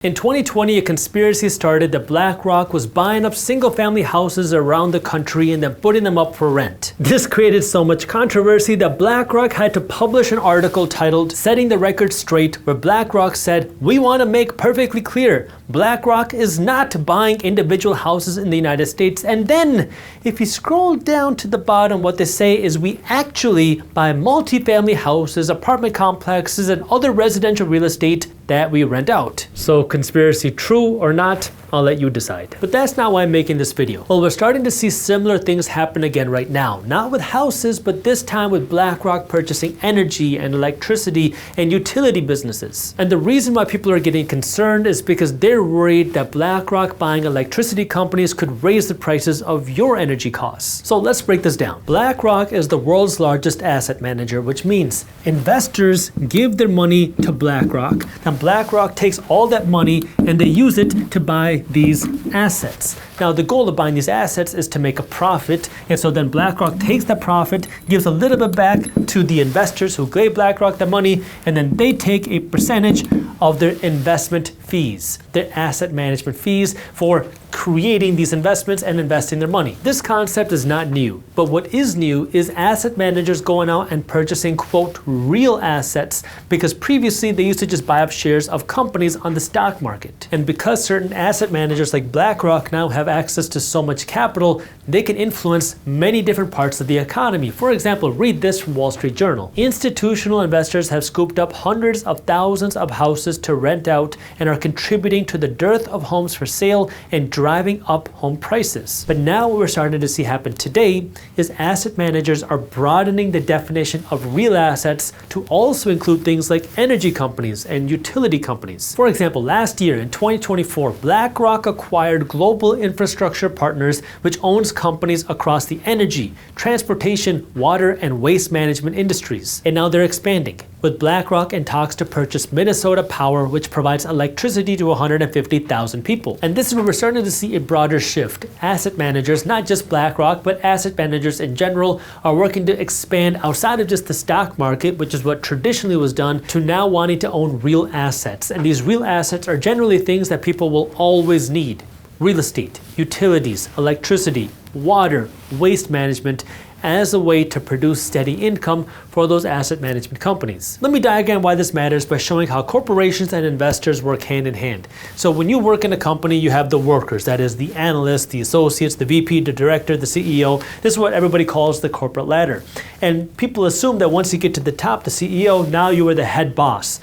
In 2020, a conspiracy started that BlackRock was buying up single-family houses around the country and then putting them up for rent. This created so much controversy that BlackRock had to publish an article titled "Setting the Record Straight," where BlackRock said, "We want to make perfectly clear, BlackRock is not buying individual houses in the United States." And then, if you scroll down to the bottom, what they say is, "We actually buy multifamily houses, apartment complexes, and other residential real estate that we rent out." So conspiracy true or not, I'll let you decide. But that's not why I'm making this video. Well, we're starting to see similar things happen again right now. Not with houses, but this time with BlackRock purchasing energy and electricity and utility businesses. And the reason why people are getting concerned is because they're worried that BlackRock buying electricity companies could raise the prices of your energy costs. So let's break this down. BlackRock is the world's largest asset manager, which means investors give their money to BlackRock. Now BlackRock takes all that money and they use it to buy these assets. Now the goal of buying these assets is to make a profit, and so then BlackRock takes the profit, gives a little bit back to the investors who gave BlackRock the money, and then they take a percentage of their investment fees, their asset management fees for creating these investments and investing their money. This concept is not new, but what is new is asset managers going out and purchasing, quote, real assets, because previously they used to just buy up shares of companies on the stock market. And because certain asset managers like BlackRock now have access to so much capital, they can influence many different parts of the economy. For example, read this from Wall Street Journal. Institutional investors have scooped up hundreds of thousands of houses to rent out and are contributing to the dearth of homes for sale and driving up home prices. But now what we're starting to see happen today is asset managers are broadening the definition of real assets to also include things like energy companies and utility companies. For example, last year in 2024, BlackRock acquired Global Infrastructure Partners, which owns companies across the energy, transportation, water, and waste management industries. And now they're expanding, with BlackRock in talks to purchase Minnesota Power, which provides electricity to 150,000 people. And this is where we're starting to see a broader shift. Asset managers, not just BlackRock, but asset managers in general, are working to expand outside of just the stock market, which is what traditionally was done, to now wanting to own real assets. And these real assets are generally things that people will always need. Real estate, utilities, electricity, water, waste management, as a way to produce steady income for those asset management companies. Let me diagram why this matters by showing how corporations and investors work hand in hand. So when you work in a company, you have the workers, that is the analysts, the associates, the VP, the director, the CEO. This is what everybody calls the corporate ladder. And people assume that once you get to the top, the CEO, now you are the head boss.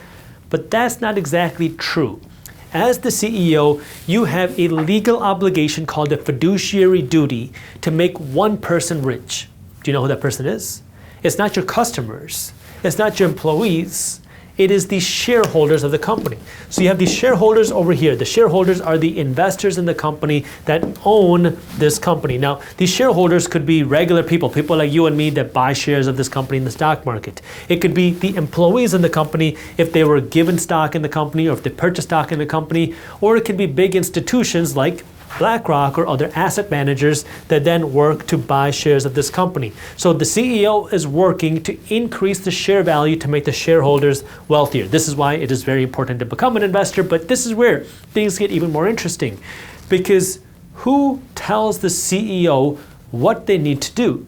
But that's not exactly true. As the CEO, you have a legal obligation called a fiduciary duty to make one person rich. Do you know who that person is? It's not your customers. It's not your employees. It is the shareholders of the company. So you have these shareholders over here. The shareholders are the investors in the company that own this company. Now, these shareholders could be regular people, people like you and me that buy shares of this company in the stock market. It could be the employees in the company if they were given stock in the company or if they purchased stock in the company, or it could be big institutions like BlackRock or other asset managers that then work to buy shares of this company. So the CEO is working to increase the share value to make the shareholders wealthier. This is why it is very important to become an investor, but this is where things get even more interesting, because who tells the CEO what they need to do?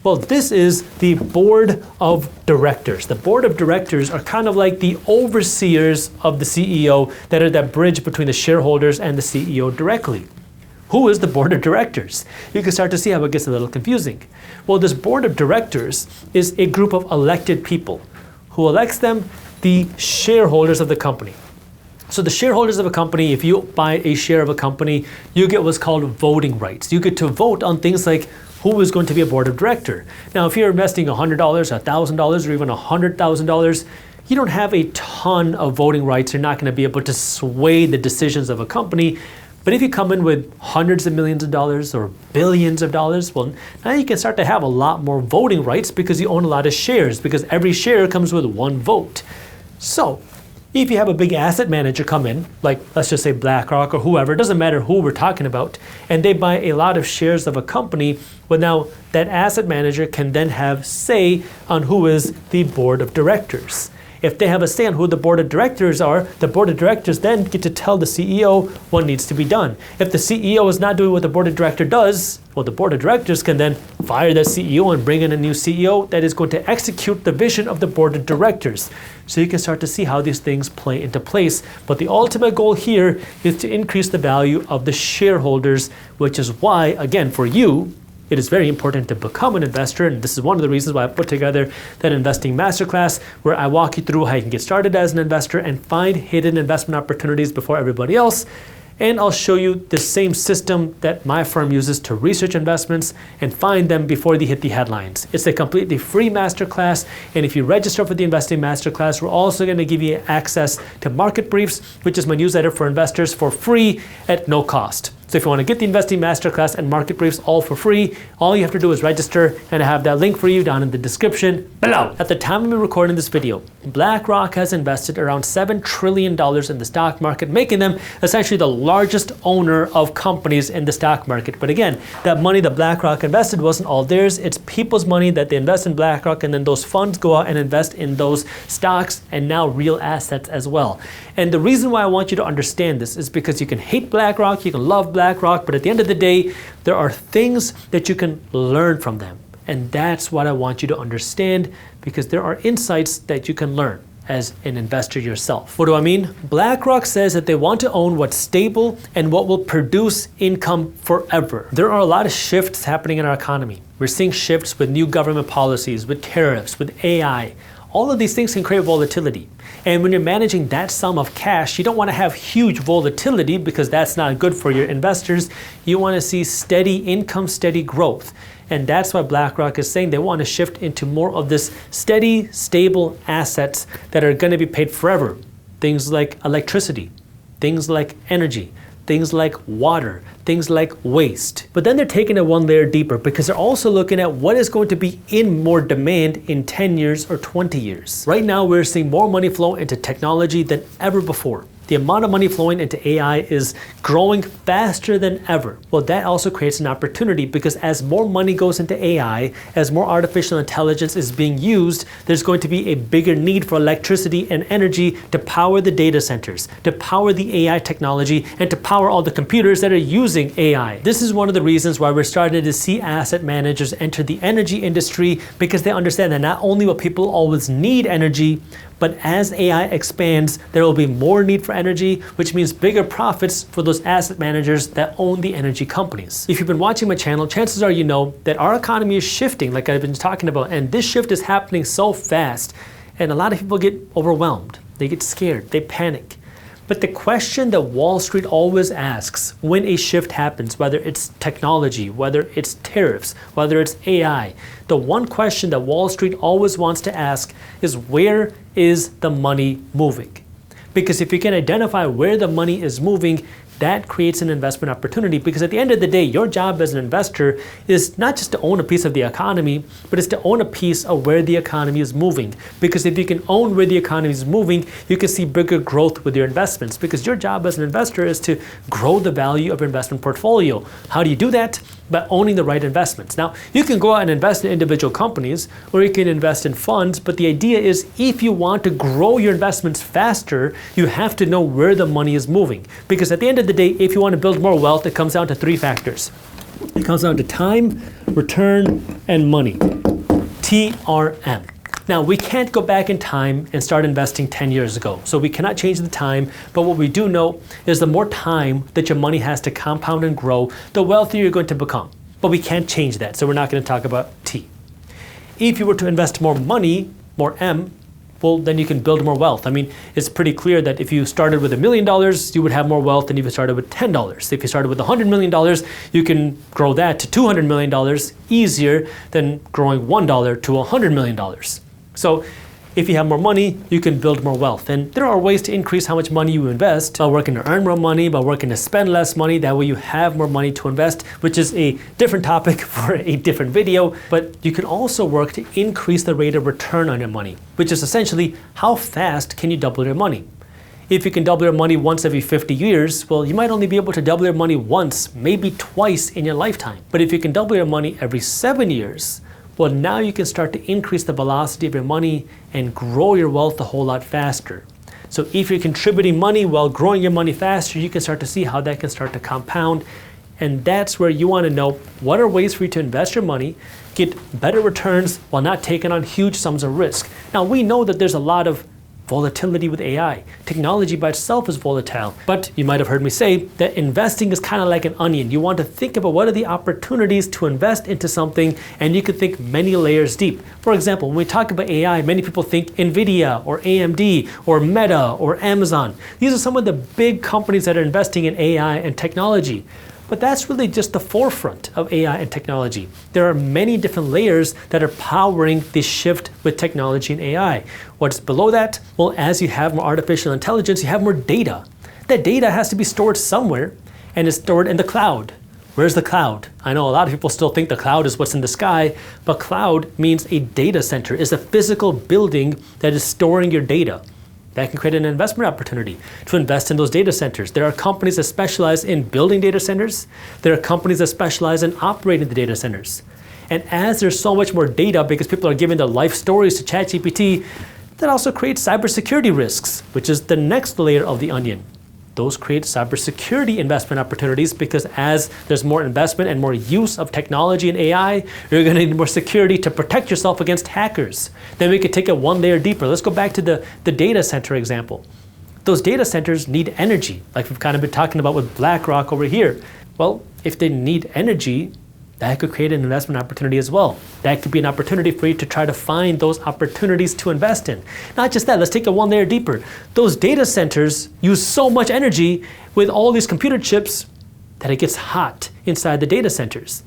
Well, this is the board of directors. The board of directors are kind of like the overseers of the CEO that are that bridge between the shareholders and the CEO directly. Who is the board of directors? You can start to see how it gets a little confusing. Well, this board of directors is a group of elected people. Who elects them? The shareholders of the company. So the shareholders of a company, if you buy a share of a company, you get what's called voting rights. You get to vote on things like who is going to be a board of director. Now, if you're investing $100, $1,000, or even $100,000, you don't have a ton of voting rights. You're not going to be able to sway the decisions of a company. But if you come in with hundreds of millions of dollars or billions of dollars, well, now you can start to have a lot more voting rights because you own a lot of shares, because every share comes with one vote. So if you have a big asset manager come in, like let's just say BlackRock or whoever, it doesn't matter who we're talking about, and they buy a lot of shares of a company, well, now that asset manager can then have say on who is the board of directors. If they have a say on who the board of directors are, the board of directors then get to tell the CEO what needs to be done. If the CEO is not doing what the board of directors does, well, the board of directors can then fire the CEO and bring in a new CEO that is going to execute the vision of the board of directors. So you can start to see how these things play into place. But the ultimate goal here is to increase the value of the shareholders, which is why, again, for you, it is very important to become an investor. And this is one of the reasons why I put together that investing masterclass, where I walk you through how you can get started as an investor and find hidden investment opportunities before everybody else. And I'll show you the same system that my firm uses to research investments and find them before they hit the headlines. It's a completely free masterclass, and if you register for the Investing Masterclass, we're also going to give you access to Market Briefs, which is my newsletter for investors, for free at no cost. So if you want to get the Investing Masterclass and Market Briefs all for free, all you have to do is register, and I have that link for you down in the description below. At the time of me recording this video, BlackRock has invested around $7 trillion in the stock market, making them essentially the largest owner of companies in the stock market. But again, that money that BlackRock invested wasn't all theirs. It's people's money that they invest in BlackRock, and then those funds go out and invest in those stocks and now real assets as well. And the reason why I want you to understand this is because you can hate BlackRock, you can love BlackRock, but at the end of the day, there are things that you can learn from them. And that's what I want you to understand, because there are insights that you can learn as an investor yourself. What do I mean? BlackRock says that they want to own what's stable and what will produce income forever. There are a lot of shifts happening in our economy. We're seeing shifts with new government policies, with tariffs, with AI. All of these things can create volatility. And when you're managing that sum of cash, you don't want to have huge volatility, because that's not good for your investors. You want to see steady income, steady growth. And that's why BlackRock is saying they want to shift into more of this steady, stable assets that are going to be paid forever. Things like electricity, things like energy, things like water, things like waste. But then they're taking it one layer deeper, because they're also looking at what is going to be in more demand in 10 years or 20 years. Right now, we're seeing more money flow into technology than ever before. The amount of money flowing into AI is growing faster than ever. Well, that also creates an opportunity, because as more money goes into AI, as more artificial intelligence is being used, there's going to be a bigger need for electricity and energy to power the data centers, to power the AI technology, and to power all the computers that are using AI. This is one of the reasons why we're starting to see asset managers enter the energy industry, because they understand that not only will people always need energy, but as AI expands, there will be more need for energy, which means bigger profits for those asset managers that own the energy companies. If you've been watching my channel, chances are you know that our economy is shifting, like I've been talking about, and this shift is happening so fast, and a lot of people get overwhelmed. They get scared, they panic. But the question that Wall Street always asks when a shift happens, whether it's technology, whether it's tariffs, whether it's AI, the one question that Wall Street always wants to ask is, where is the money moving? Because if you can identify where the money is moving, that creates an investment opportunity, because at the end of the day, your job as an investor is not just to own a piece of the economy, but it's to own a piece of where the economy is moving. Because if you can own where the economy is moving, you can see bigger growth with your investments, because your job as an investor is to grow the value of your investment portfolio. How do you do that? By owning the right investments. Now, you can go out and invest in individual companies, or you can invest in funds, but the idea is, if you want to grow your investments faster, you have to know where the money is moving. Because at the end of the day, if you want to build more wealth, it comes down to three factors. It comes down to time, return, and money. TRM. Now, we can't go back in time and start investing 10 years ago, so we cannot change the time, but what we do know is the more time that your money has to compound and grow, the wealthier you're going to become. But we can't change that, so we're not going to talk about T. If you were to invest more money, more M, well, then you can build more wealth. I mean, it's pretty clear that if you started with $1 million, you would have more wealth than if you started with $10. If you started with $100 million, you can grow that to $200 million easier than growing $1 to $100 million. So if you have more money, you can build more wealth. And there are ways to increase how much money you invest by working to earn more money, by working to spend less money. That way you have more money to invest, which is a different topic for a different video. But you can also work to increase the rate of return on your money, which is essentially how fast can you double your money. If you can double your money once every 50 years, well, you might only be able to double your money once, maybe twice in your lifetime. But if you can double your money every 7 years, well, now you can start to increase the velocity of your money and grow your wealth a whole lot faster. So if you're contributing money while growing your money faster, you can start to see how that can start to compound. And that's where you want to know what are ways for you to invest your money, get better returns while not taking on huge sums of risk. Now, we know that there's a lot of volatility with AI. Technology by itself is volatile, but you might have heard me say that investing is kind of like an onion. You want to think about what are the opportunities to invest into something, and you can think many layers deep. For example, when we talk about AI, many people think NVIDIA or AMD or Meta or Amazon. These are some of the big companies that are investing in AI and technology. But that's really just the forefront of AI and technology. There are many different layers that are powering this shift with technology and AI. What's below that? Well, as you have more artificial intelligence, you have more data. That data has to be stored somewhere, and it's stored in the cloud. Where's the cloud? I know a lot of people still think the cloud is what's in the sky, but cloud means a data center. It's a physical building that is storing your data. That can create an investment opportunity to invest in those data centers. There are companies that specialize in building data centers. There are companies that specialize in operating the data centers. And as there's so much more data because people are giving their life stories to ChatGPT, that also creates cybersecurity risks, which is the next layer of the onion. Those create cybersecurity investment opportunities because as there's more investment and more use of technology and AI, you're going to need more security to protect yourself against hackers. Then we could take it one layer deeper. Let's go back to the data center example. Those data centers need energy, like we've kind of been talking about with BlackRock over here. Well, if they need energy, that could create an investment opportunity as well. That could be an opportunity for you to try to find those opportunities to invest in. Not just that, let's take it one layer deeper. Those data centers use so much energy with all these computer chips that it gets hot inside the data centers.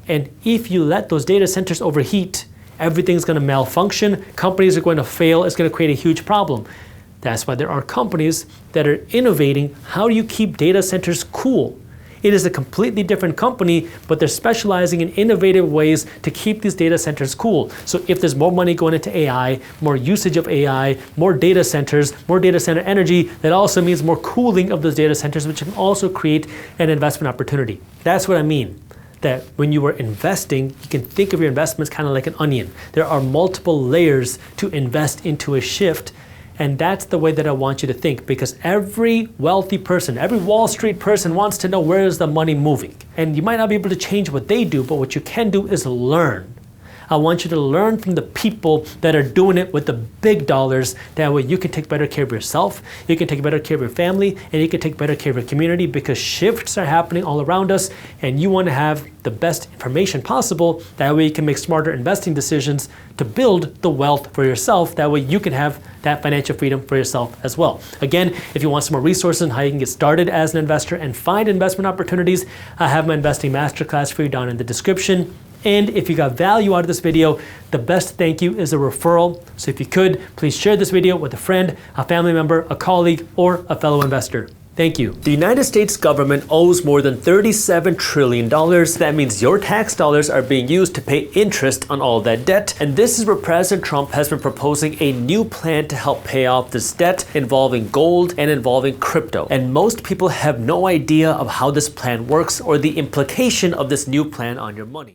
And if you let those data centers overheat, everything's going to malfunction, companies are going to fail, it's going to create a huge problem. That's why there are companies that are innovating how do you keep data centers cool. It is a completely different company, but they're specializing in innovative ways to keep these data centers cool. So if there's more money going into AI, more usage of AI, more data centers, more data center energy, that also means more cooling of those data centers, which can also create an investment opportunity. That's what I mean. That when you are investing, you can think of your investments kind of like an onion. There are multiple layers to invest into a shift. And that's the way that I want you to think, because every wealthy person, every Wall Street person wants to know where is the money moving. And you might not be able to change what they do, but what you can do is learn. I want you to learn from the people that are doing it with the big dollars. That way you can take better care of yourself, you can take better care of your family, and you can take better care of your community because shifts are happening all around us and you want to have the best information possible. That way you can make smarter investing decisions to build the wealth for yourself. That way you can have that financial freedom for yourself as well. Again, if you want some more resources on how you can get started as an investor and find investment opportunities, I have my investing masterclass for you down in the description. And if you got value out of this video, the best thank you is a referral. So if you could, please share this video with a friend, a family member, a colleague, or a fellow investor. Thank you. The United States government owes more than $37 trillion. That means your tax dollars are being used to pay interest on all that debt. And this is where President Trump has been proposing a new plan to help pay off this debt involving gold and involving crypto. And most people have no idea of how this plan works or the implication of this new plan on your money.